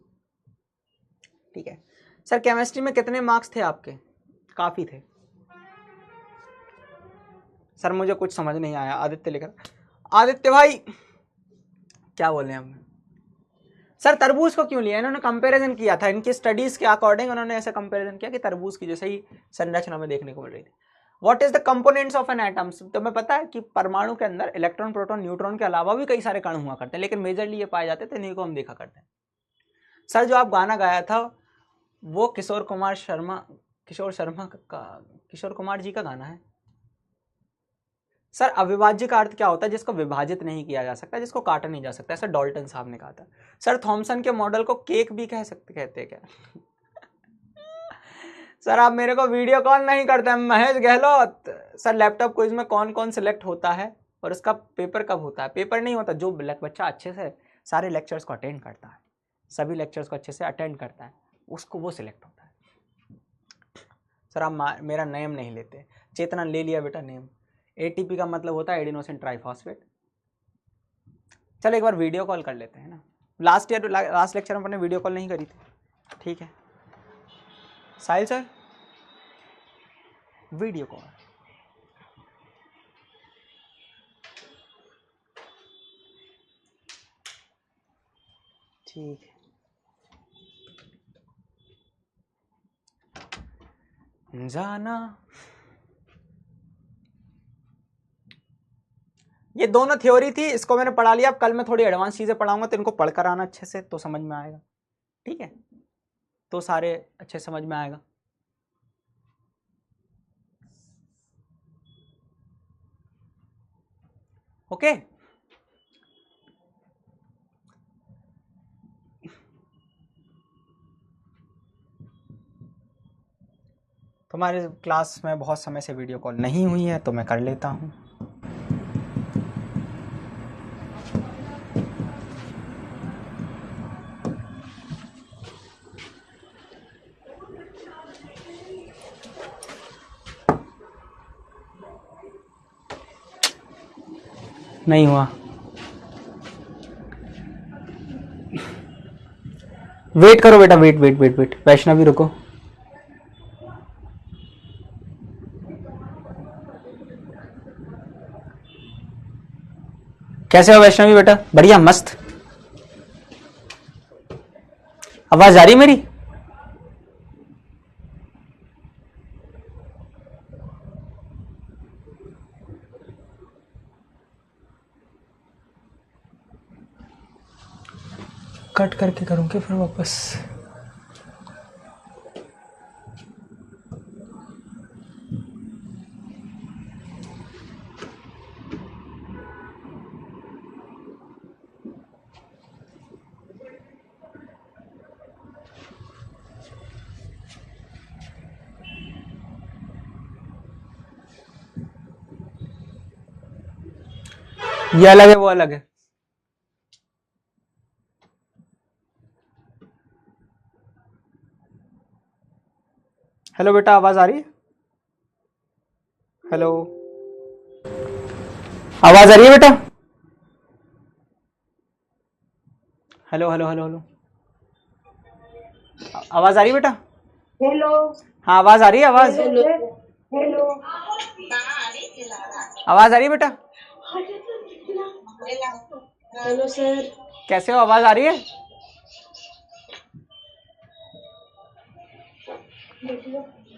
ठीक है सर, केमिस्ट्री में कितने मार्क्स थे आपके? काफ़ी थे सर, मुझे कुछ समझ नहीं आया। आदित्य लिखा, आदित्य भाई क्या बोले हम? सर तरबूज को क्यों लिया? इन्होंने कंपैरिजन किया था, इनकी स्टडीज के अकॉर्डिंग उन्होंने ऐसा कंपैरिजन किया कि तरबूज की जैसे ही संरचना में देखने को मिल रही थी। What is the components of an atom? तो मैं पता है कि परमाणु के अंदर इलेक्ट्रॉन प्रोटॉन न्यूट्रॉन के अलावा भी कई सारे कण हुआ करते हैं, लेकिन मेजरली ये पाए जाते थे, इन्हीं को हम देखा करते हैं। सर जो आप गाना गाया था वो किशोर कुमार जी का गाना है? सर अविभाज्य का अर्थ क्या होता है? जिसको विभाजित नहीं किया जा सकता, जिसको काटा नहीं जा सकता, ऐसा डॉल्टन साहब ने कहा था। सर थॉमसन के मॉडल को केक भी कहते हैं क्या? सर आप मेरे को वीडियो कॉल नहीं करते हैं। Mahesh Gehlot sir, laptop quiz में कौन कौन सिलेक्ट होता है और उसका पेपर कब होता है? पेपर नहीं होता, जो बच्चा अच्छे से सारे लेक्चर्स को अटेंड करता है, सभी लेक्चर्स को अच्छे से अटेंड करता है, उसको वो सिलेक्ट होता है। सर आप मेरा नेम नहीं लेते। चेतना ले लिया बेटा नेम। एटीपी का मतलब होता है एडिनोसिन ट्राइफॉस्फेट। चलो एक बार वीडियो कॉल कर लेते हैं ना। लास्ट लेक्चर में अपने वीडियो कॉल नहीं करी थी, ठीक है साहिल सर? वीडियो कॉल ठीक है। जाना ये दोनों थ्योरी थी, इसको मैंने पढ़ा लिया। अब कल मैं थोड़ी एडवांस चीजें पढ़ाऊंगा तो इनको पढ़कर आना अच्छे से, तो समझ में आएगा, ठीक है? तो सारे अच्छे समझ में आएगा। ओके तुम्हारे क्लास में बहुत समय से वीडियो कॉल नहीं हुई है तो मैं कर लेता हूँ। नहीं हुआ, वेट करो बेटा, wait wait wait wait. Vaishnavi रुको, कैसे हो वैष्णवी बेटा? बढ़िया मस्त। आवाज आ रही मेरी? कट करके करूँगी फिर वापस। ये अलग है, वो अलग है। हेलो बेटा, आवाज आ रही है? हेलो, आवाज आ रही है बेटा? हेलो हेलो हेलो हेलो, आवाज आ रही है बेटा? हेलो, हाँ आवाज आ रही है? आवाज हेलो, आवाज आ रही है बेटा? हेलो सर, कैसे हो? आवाज आ रही है?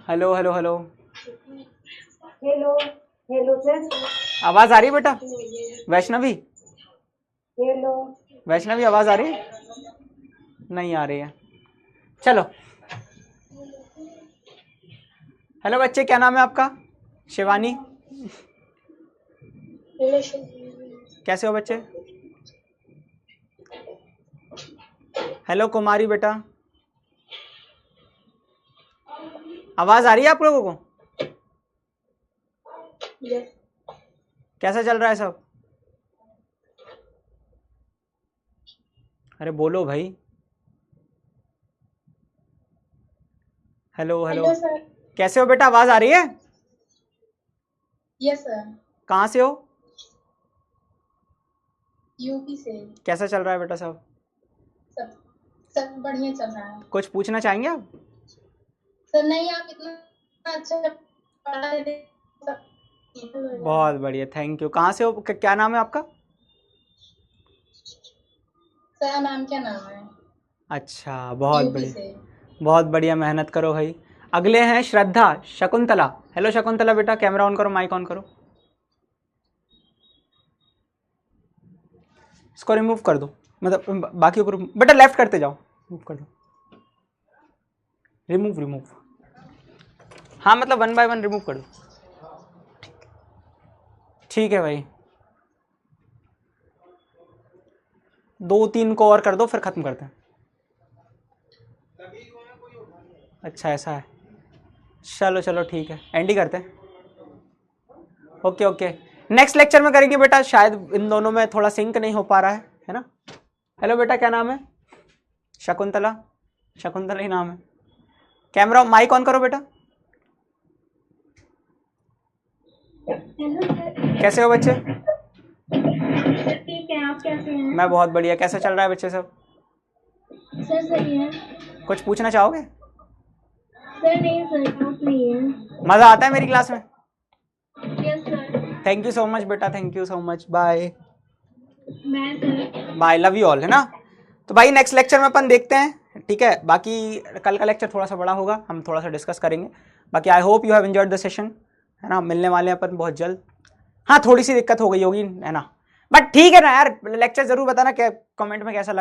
Hello hello hello, hello, hello sir, आवाज आ रही है बेटा? वैष्णवी, हेलो, वैष्णवी आवाज आ रही है? नहीं आ रही है। चलो, हेलो बच्चे, क्या नाम है आपका? शिवानी। हेलो, कैसे हो बच्चे? हेलो कुमारी बेटा, आवाज आ रही है आप लोगों को? कैसा चल रहा है सब? अरे बोलो भाई। हेलो हेलो, सर, कैसे हो बेटा? आवाज आ रही है? यस सर, कहाँ से हो? यूपी से। कैसा चल रहा है बेटा सब? सब सब बढ़िया चल रहा है कुछ पूछना चाहेंगे आप? सर। नहीं, आप इतना अच्छा पढ़ा रहे थे। बहुत बढ़िया, थैंक यू। कहाँ से हो? क्या नाम है आपका? सर नाम क्या नाम है? अच्छा, बहुत यूपी बढ़िया, से। बहुत बढ़िया, मेहनत करो भाई। अगले हैं श्रद्धा, शकुंतला। हेलो शकुंतला बेटा, कैमरा ऑन करो, माइक ऑन करो। इसको रिमूव कर दो, मतलब बाकी को बेटा लेफ्ट करते जाओ, रिमूव कर दो, रिमूव रिमूव। हाँ मतलब 1 बाय 1 रिमूव कर दो। ठीक है भाई, 2-3 को और कर दो फिर खत्म करते हैं। अच्छा ऐसा है, चलो चलो ठीक है, एंड ही करते हैं। ओके ओके, नेक्स्ट लेक्चर में करेंगे बेटा, शायद इन दोनों में थोड़ा सिंक नहीं हो पा रहा है ना। हेलो बेटा, क्या नाम है? शकुंतला, शकुंतला ही नाम है। कैमरा माइक ऑन करो बेटा। कैसे हो बच्चे? ठीक है, आप कैसे हैं? मैं बहुत बढ़िया। कैसा चल रहा है बच्चे सब? सर सही है। कुछ पूछना चाहोगे? सर नहीं सर, आप नहीं है। मजा आता है मेरी क्लास में? Yes sir. Thank you so much बेटा, thank you so much, bye मैं sir. Bye, love you all, है ना। तो भाई नेक्स्ट लेक्चर में अपन देखते हैं, ठीक है। बाकी कल का लेक्चर थोड़ा सा बड़ा होगा, हम थोड़ा सा डिस्कस करेंगे। बाकी I hope you have enjoyed the session, है ना। मिलने वाले हैं अपन बहुत जल्द। हाँ थोड़ी सी दिक्कत हो गई होगी, है ना, बट ठीक है ना यार। लेक्चर जरूर बताना क्या कमेंट में कैसा लगा।